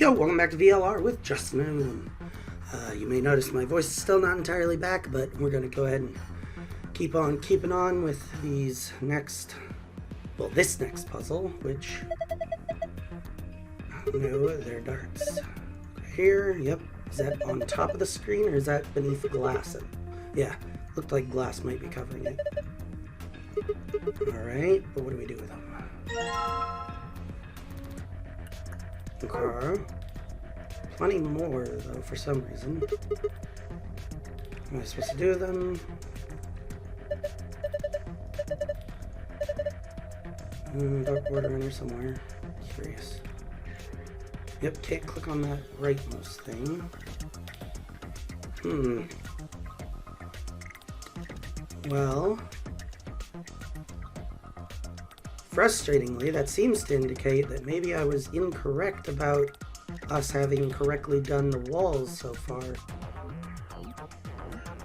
Yo, welcome back to VLR with Justin and Oom. You may notice my voice is still not entirely back, but we're going to go ahead and keep on keeping on with this next puzzle, which, no, they're darts. Here, yep, is that on top of the screen or is that beneath the glass? Yeah, looked like glass might be covering it. Alright, but what do we do with them? Okay. Plenty more, though, for some reason. What am I supposed to do with them? Dark border in here somewhere. Curious. Yep, can't click on that rightmost thing. Well, frustratingly, that seems to indicate that maybe I was incorrect about us having correctly done the walls so far.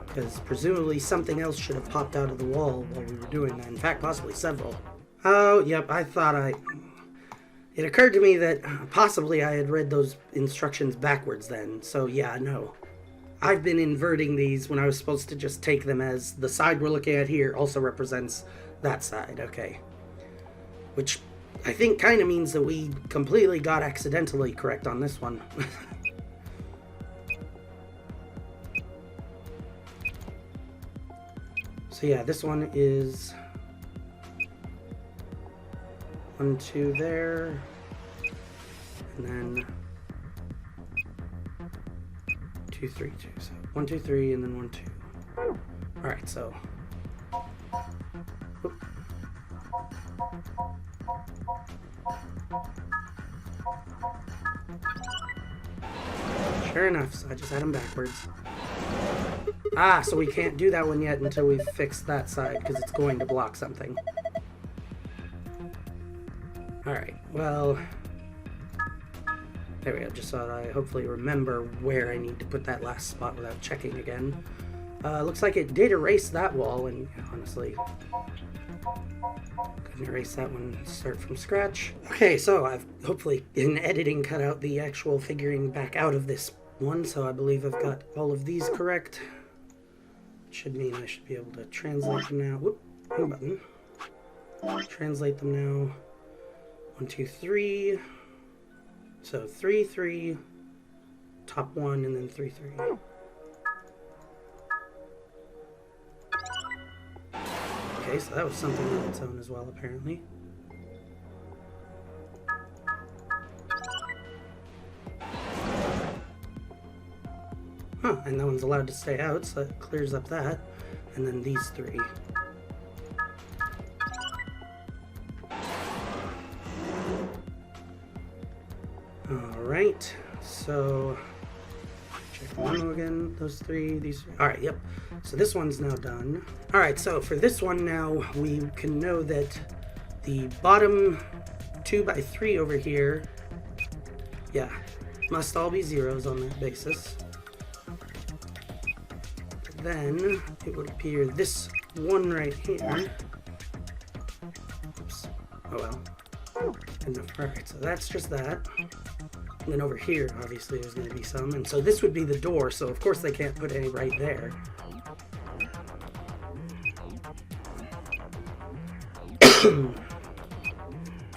Because presumably something else should have popped out of the wall while we were doing that. In fact, possibly several. Oh, yep, it occurred to me that possibly I had read those instructions backwards then. So yeah, no. I've been inverting these when I was supposed to just take them as the side we're looking at here also represents that side. Okay. Which I think kind of means that we completely got accidentally correct on this one. So yeah, this one is 1, 2 there, and then 2, 3, 2. So 1, 2, 3, and then 1, 2. All right, so. Oop. Sure enough, so I just had them backwards. Ah, so we can't do that one yet until we fix that side, because it's going to block something. Alright, well, there we go, just so that I hopefully remember where I need to put that last spot without checking again. Looks like it did erase that wall, and honestly, couldn't erase that one, start from scratch. Okay, so I've hopefully in editing cut out the actual figuring back out of this one, so I believe I've got all of these correct. Should mean I should be able to translate them now. Whoop, wrong button. Translate them now. 1, 2, 3. So 3, 3, top 1, and then 3, 3. Okay, so that was something on its own as well, apparently. Huh, and that one's allowed to stay out, so that clears up that. And then these 3. Alright, so check the menu again, those 3, these 3. Alright, yep. So this one's now done. Alright, so for this one now, we can know that the bottom 2 by 3 over here, yeah, must all be zeros on that basis. Then it would appear this one right here. Oops. Oh well. Alright, so that's just that. And then over here, obviously, there's going to be some. And so this would be the door, so of course they can't put any right there.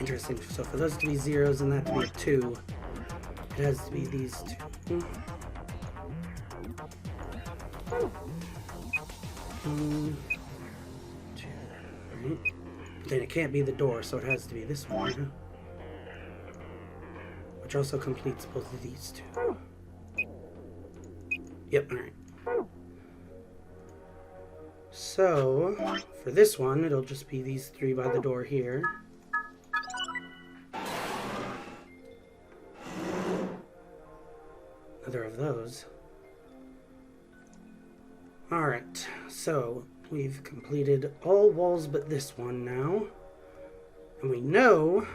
Interesting. So for those to be zeros and that to be a 2, it has to be these 2. 1, 2, right? Then it can't be the door, so it has to be this one. Which also completes both of these 2. Yep, alright. So, for this one, it'll just be these 3 by the door here. Another of those. Alright, so we've completed all walls but this one now. And we know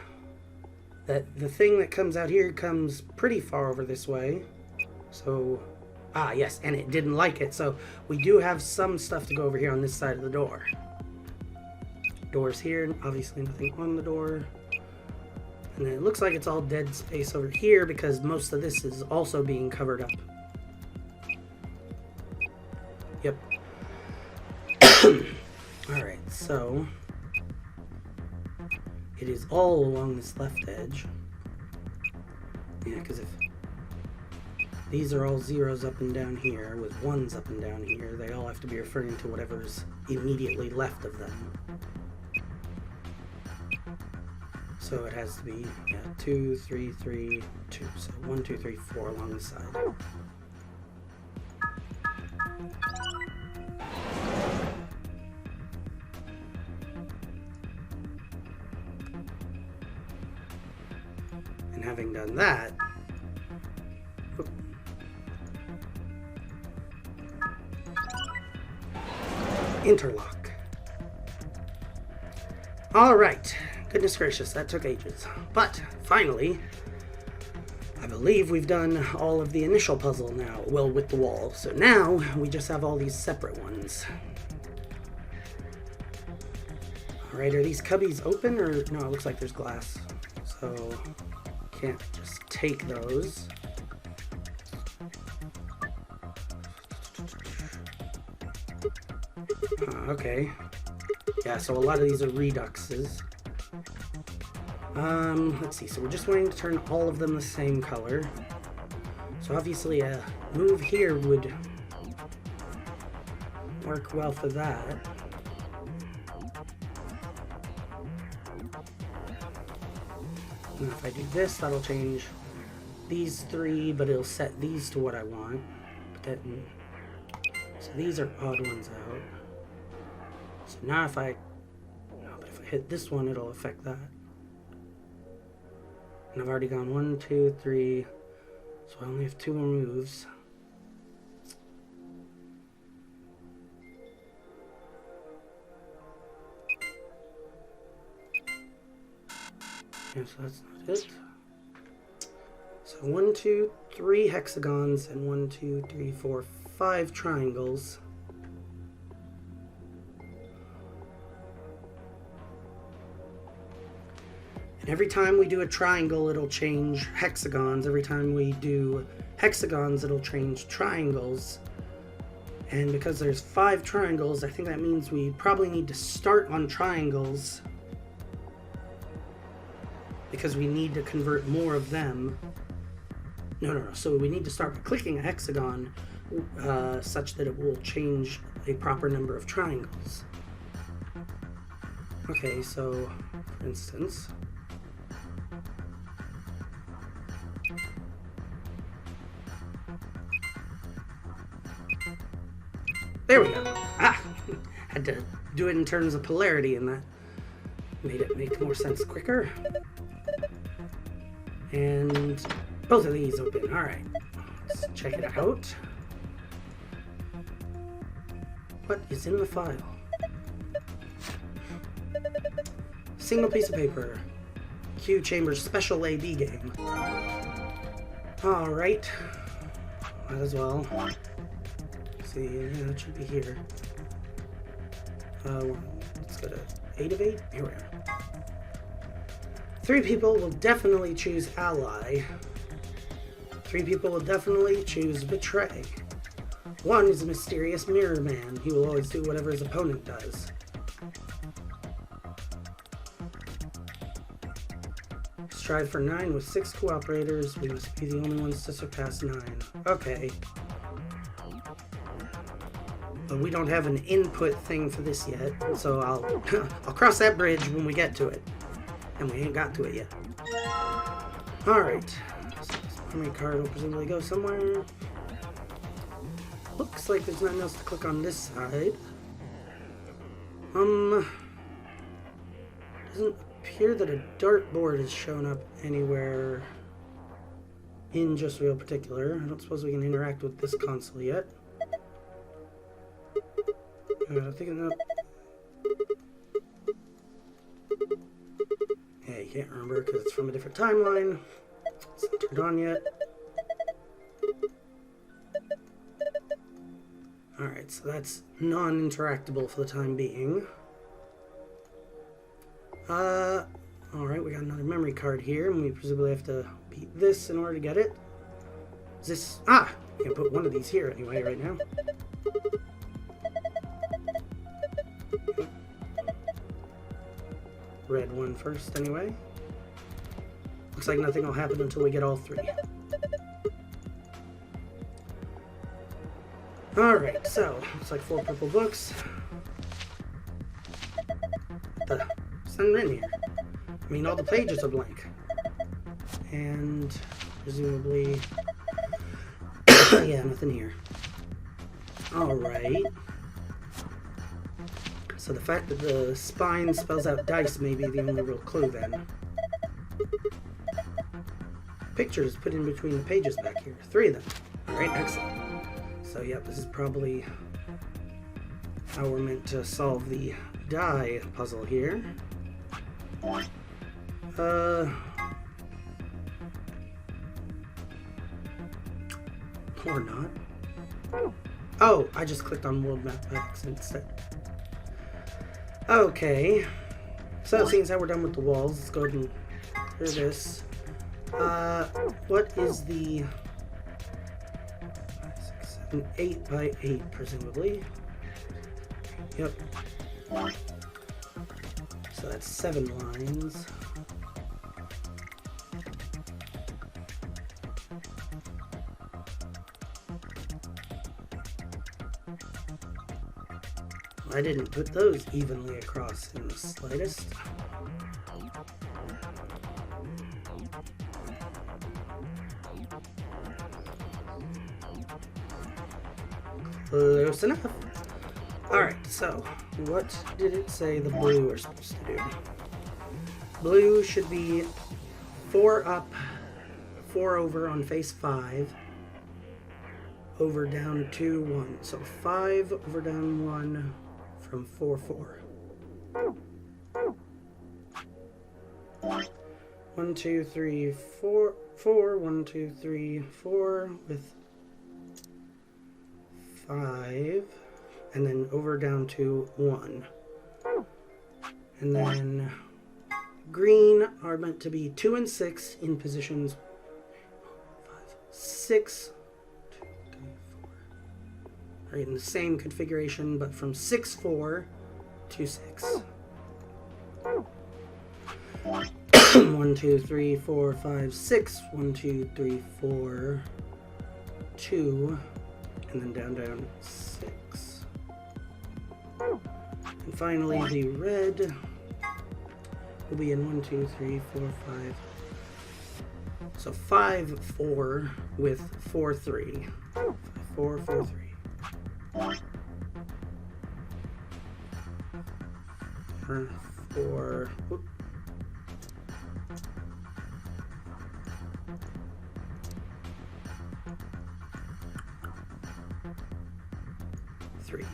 that the thing that comes out here comes pretty far over this way. So, yes, and it didn't like it. So we do have some stuff to go over here on this side of the door. Doors here, obviously nothing on the door. And it looks like it's all dead space over here because most of this is also being covered up. Yep. Alright, so it is all along this left edge. Yeah, because if these are all zeros up and down here with ones up and down here, they all have to be referring to whatever's immediately left of them. So it has to be 2, 3, 3, 2. So 1, 2, 3, 4 along the side. And having done that, interlock. All right. Goodness gracious, that took ages. But finally, I believe we've done all of the initial puzzle now, well, with the wall. So now we just have all these separate ones. All right, are these cubbies open or no? It looks like there's glass. So can't just take those. Okay. Yeah, so a lot of these are reduxes. Let's see, so we're just wanting to turn all of them the same color. So obviously a move here would work well for that. And if I do this, that'll change these three, but it'll set these to what I want. So these are odd ones out. So now if I hit this one, it'll affect that. And I've already gone 1, 2, 3, so I only have 2 more moves. Yeah, so that's not it. So 1, 2, 3 hexagons and 1, 2, 3, 4, 5 triangles. Every time we do a triangle, it'll change hexagons. Every time we do hexagons, it'll change triangles. And because there's 5 triangles, I think that means we probably need to start on triangles because we need to convert more of them. No. So we need to start by clicking a hexagon such that it will change a proper number of triangles. Okay, so for instance, there we go. Had to do it in terms of polarity, and that made it make more sense quicker. And both of these open. All right, let's check it out. What is in the file? Single piece of paper. Q Chambers Special AB game. All right, might as well. See, yeah, it should be here. Let's go to 8 of 8. Here we are. 3 people will definitely choose ally. 3 people will definitely choose betray. 1 is a mysterious mirror man. He will always do whatever his opponent does. Strive for 9 with 6 cooperators. We must be the only ones to surpass 9. Okay. But we don't have an input thing for this yet, so I'll cross that bridge when we get to it. And we ain't got to it yet. Alright. So this memory card will presumably go somewhere. Looks like there's nothing else to click on this side. Doesn't appear that a dartboard has shown up anywhere in Just Real Particular. I don't suppose we can interact with this console yet. I think enough. Yeah, you can't remember because it's from a different timeline. It's not turned on yet. Alright, so that's non-interactable for the time being. Alright, we got another memory card here, and we presumably have to beat this in order to get it. Is this... Ah! Can't put one of these here anyway right now. Red one first anyway. Looks like nothing will happen until we get all three. Alright, so, looks like 4 purple books. What the... Send it in here. I mean, all the pages are blank. And presumably... yeah, nothing here. Alright. So the fact that the spine spells out dice may be the only real clue then. Pictures put in between the pages back here. 3 of them. Alright, excellent. So yeah, this is probably how we're meant to solve the die puzzle here. Or not. Oh, I just clicked on world map by accident instead. Okay. So, seeing as how we're done with the walls, let's go ahead and clear this. What is the... 6, 7, 8 by 8, presumably. Yep. So that's 7 lines. I didn't put those evenly across in the slightest. Close enough. Alright, so what did it say the blue are supposed to do? Blue should be 4 up, 4 over on face 5. Over, down, 2, 1. So 5 over, down, 1 from 4, 4. 1, 2, 3, 4, 4. 1, 2, 3, 4 with 5. And then over, down, 2, 1. And then green are meant to be 2 and 6 in positions 5, 6. Right, in the same configuration, but from 6, 4 to 6. 1, 2, 3, 4, 5, 6. 1, 2, 3, 4, 2, and then down, down, 6. And finally, the red will be in 1, 2, 3, 4, 5. So 5, 4 with 4, 3. 4, 4, 3. 4. Whoop. Three.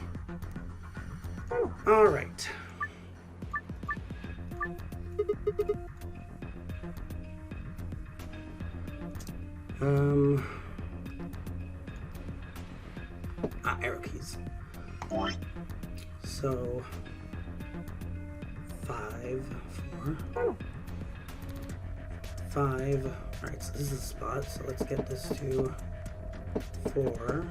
All right. Arrow keys. So 5, 4, 5. All right, so this is a spot. So let's get this to 4.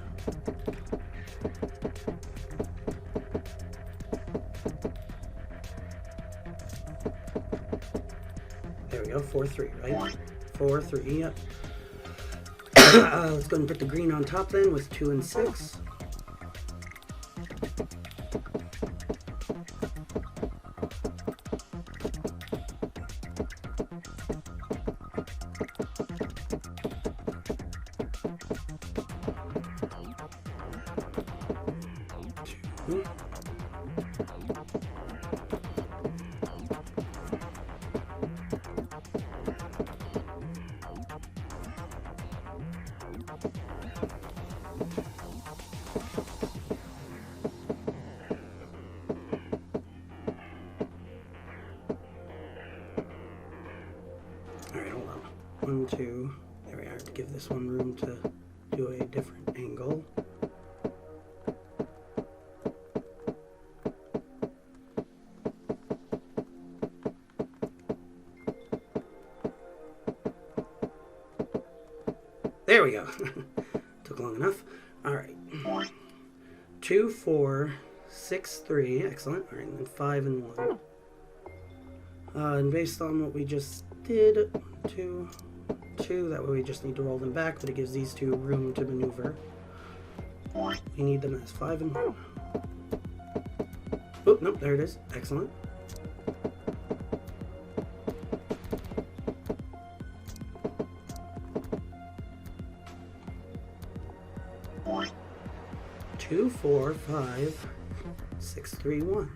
There we go. 4, 3, right? 4, 3. Yep. Let's go ahead and put the green on top then with 2 and 6. Alright, hold on. 1, 2. There we are. To give this one room to do a different angle. There we go. Took long enough. Alright. 2, 4, 6, 3. Excellent. Alright, and then 5 and 1. And based on what we just did, 2, 2. That way we just need to roll them back, but it gives these two room to maneuver. We need them as 5 and 1. Oh, nope, there it is. Excellent. Two, 4, 5, 6, 3, 1.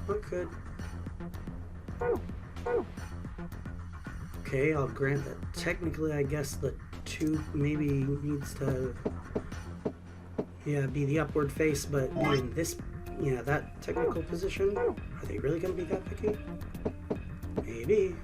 What could? Okay, I'll grant that technically I guess the 2 maybe needs to be the upward face, but be in this that technical position. Are they really gonna be that picky? Maybe.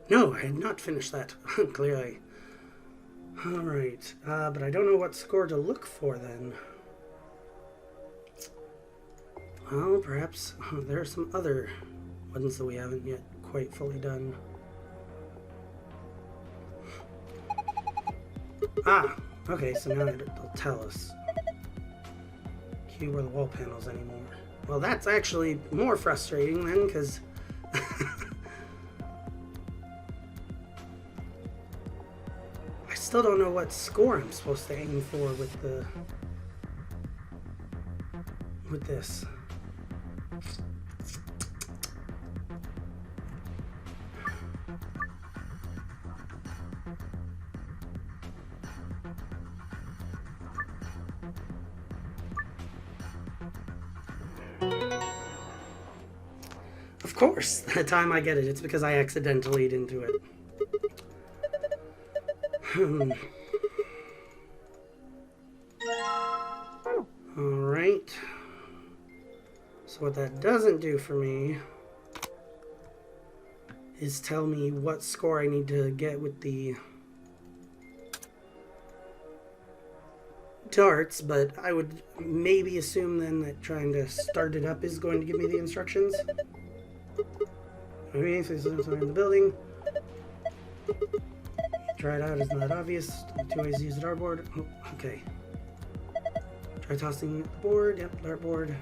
No, I had not finished that, clearly. Alright, but I don't know what score to look for then. Well, perhaps there are some other ones that we haven't yet quite fully done. Ah, okay, so now it'll tell us. Cube or the wall panels anymore. Well, that's actually more frustrating then, because I still don't know what score I'm supposed to aim for with this. Of course, the time I get it, it's because I accidentally didn't do it. Alright. So what that doesn't do for me is tell me what score I need to get with the darts, but I would maybe assume then that trying to start it up is going to give me the instructions. Okay, so it's in the building. Try it out, isn't that obvious? 2 ways to use the dartboard. Oh, okay. Try tossing the board. Yep, dartboard.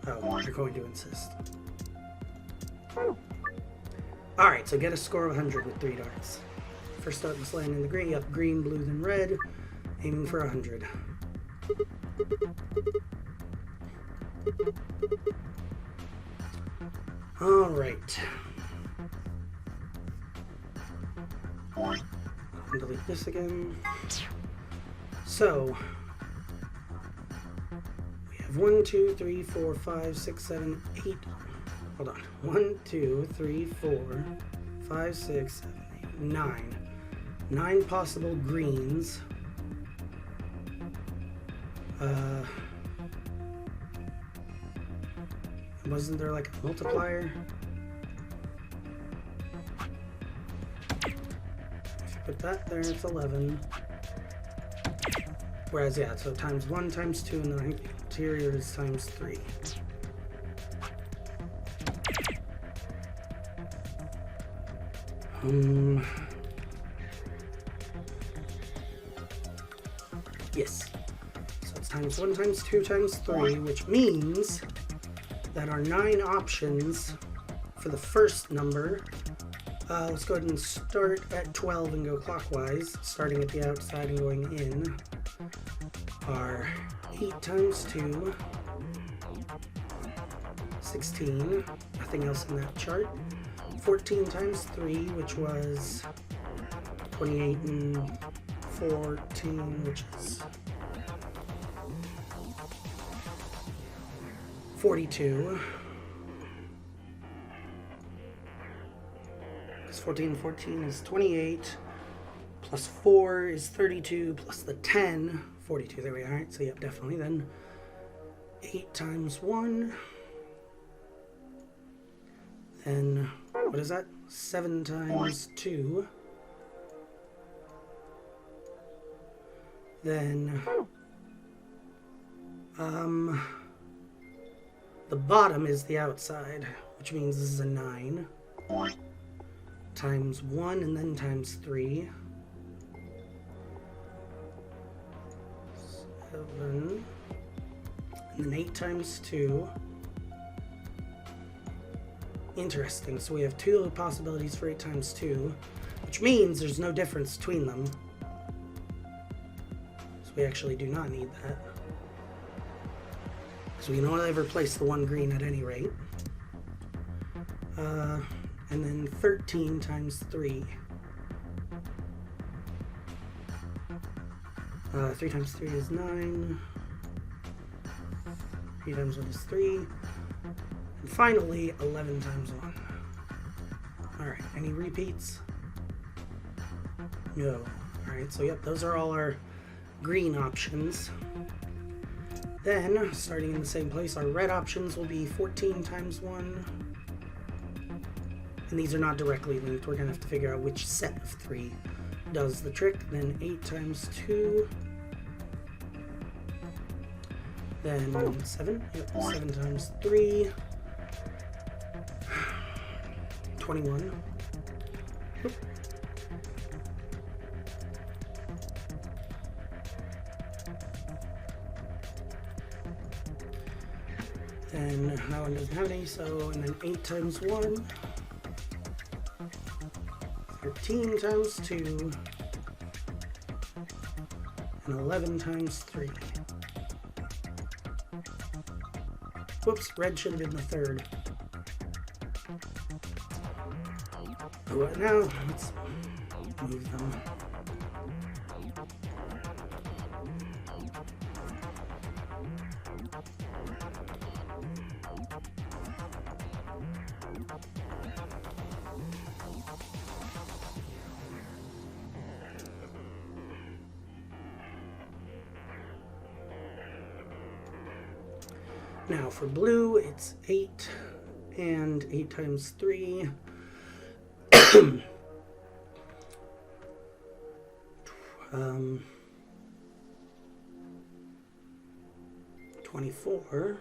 Oh, you're going to insist. Alright, so get a score of 100 with 3 darts. First dart must land in the green. Yep, green, blue, then red. Aiming for 100. Alright. Delete this again. So, we have 1, 2, 3, 4, 5, 6, 7, 8. Hold on. 1, 2, 3, 4, 5, 6, 7, 8, 9. 9 possible greens. Wasn't there like a multiplier? If you put that there, it's 11. Whereas, yeah, so times 1 times 2, and the interior is times 3. Yes. So it's times 1 times 2 times 3, which means that our 9 options for the first number, let's go ahead and start at 12 and go clockwise, starting at the outside and going in, are 8 times 2, 16, nothing else in that chart. 14 times 3, which was 28, and 14, which is 42. Because 14 and 14 is 28, plus 4 is 32, plus the 10, 42, there we are. Alright, so yep, definitely then. 8 times 1. Then, what is that? 7 times 2. Then, the bottom is the outside, which means this is a 9. Times 1 and then times 3. 7. And then 8 times 2. Interesting, so we have 2 possibilities for 8 times 2, which means there's no difference between them. So we actually do not need that. So we can only ever place the one green at any rate. And then 13 times 3. 3 times 3 is 9. 3 times 1 is 3. And finally, 11 times 1. Alright, any repeats? No. Alright, so yep, those are all our green options. Then, starting in the same place, our red options will be 14 times 1. And these are not directly linked. We're going to have to figure out which set of 3 does the trick. Then 8 times 2. Then 7. Yep, 7 times 3. 21. Oop. Then that one doesn't have any, so, and then 8 times 1. 13 times 2. And 11 times 3. Whoops, red should have been the third. Oh, now, let's move them. Now for blue, it's 8 and 8 times 3. 24.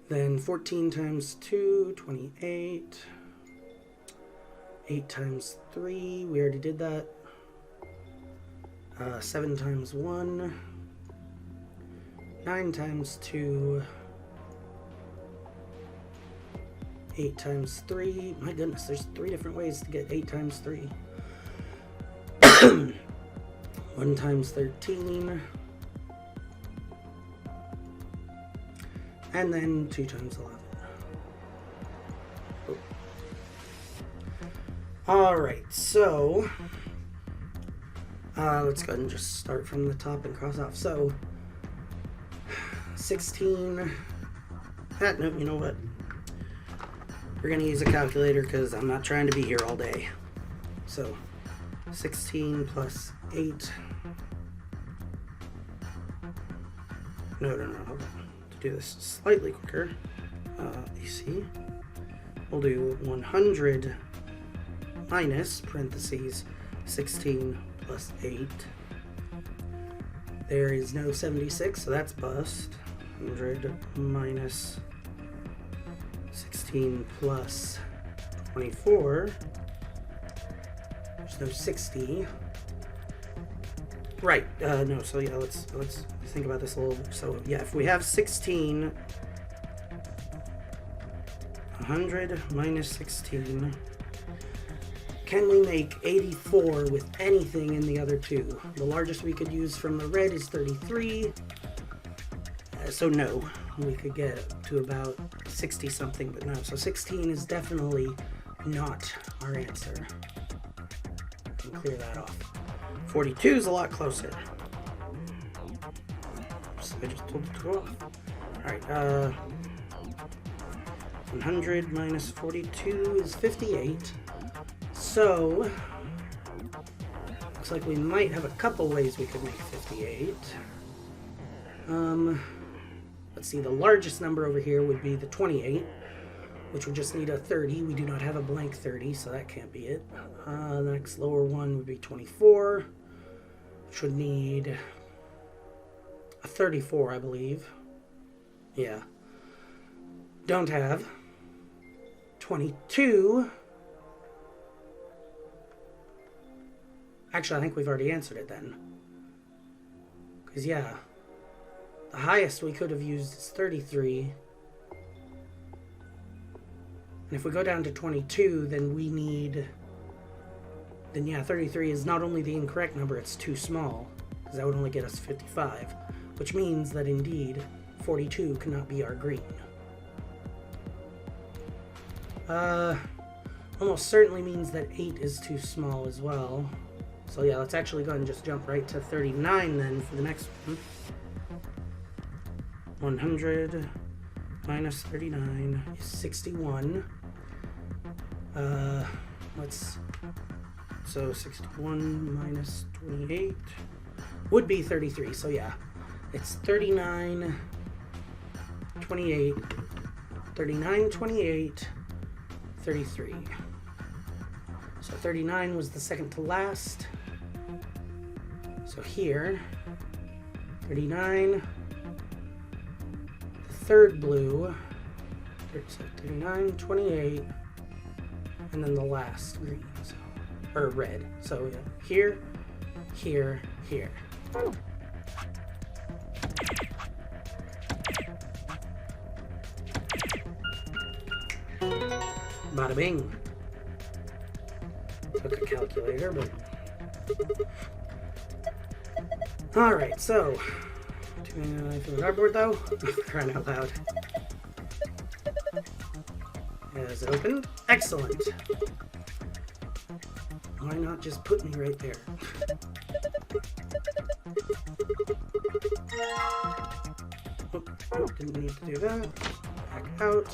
Then 14 times 2, 28. 8 times 3, we already did that. 7 times 1. 9 times 2. 8 times 3. My goodness, there's 3 different ways to get 8 times 3. 1 times 13. And then 2 times 11. Oh. Alright, so let's go ahead and just start from the top and cross off. So 16. No, you know what? We're going to use a calculator because I'm not trying to be here all day. So 16 plus 8. No, hold on. To do this slightly quicker, you see, we'll do 100 minus, parentheses, 16 plus 8. There is no 76, so that's bust. 100 minus 16 plus 24. There's no 60. Right, no, so yeah, let's think about this a little bit. So yeah, if we have 16, 100 minus 16, can we make 84 with anything in the other two? The largest we could use from the red is 33. So no, we could get to about 60 something, but no. So 16 is definitely not our answer. Can clear that off. 42 is a lot closer. So I just told it to go off. Alright, 100 minus 42 is 58. So, looks like we might have a couple ways we could make 58. Let's see, the largest number over here would be the 28, which would just need a 30. We do not have a blank 30, so that can't be it. The next lower one would be 24, which would need a 34, I believe. Yeah. Don't have. 22. Actually, I think we've already answered it then. Because, yeah, the highest we could have used is 33. And if we go down to 22, then we need... Then, yeah, 33 is not only the incorrect number, it's too small. Because that would only get us 55. Which means that, indeed, 42 cannot be our green. Almost certainly means that 8 is too small as well. So yeah, let's actually go ahead and just jump right to 39 then for the next one. 100 minus 39 is 61. So 61 minus 28 would be 33. So yeah, it's 39, 28, 39, 28, 33. So 39 was the second to last. So here, 39, the third blue, so 39, 28, and then the last green, so, or red. So here, here, here. Bada bing. Took a calculator, but... Alright, so... Doing a knife in the dartboard, though? Crying out loud. Is it open? Excellent! Why not just put me right there? Oh, didn't need to do that. Back out.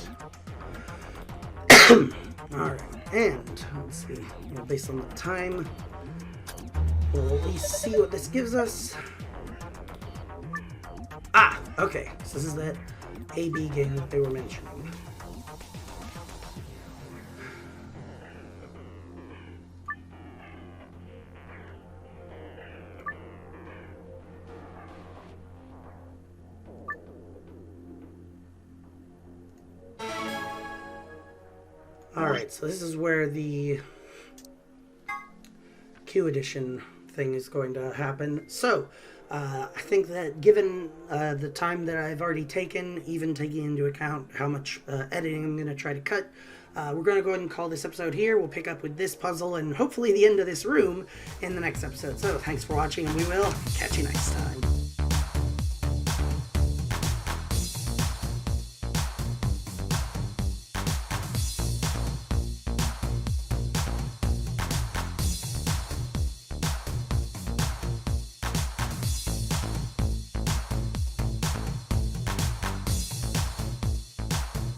Alright, and let's see, based on the time, we'll at least see what this gives us. Ah, okay, so this is that A-B game that they were mentioning. Alright, so this is where the Q edition thing is going to happen. So, I think that given the time that I've already taken, even taking into account how much editing I'm going to try to cut, we're going to go ahead and call this episode here. We'll pick up with this puzzle and hopefully the end of this room in the next episode. So, thanks for watching, and we will catch you next time.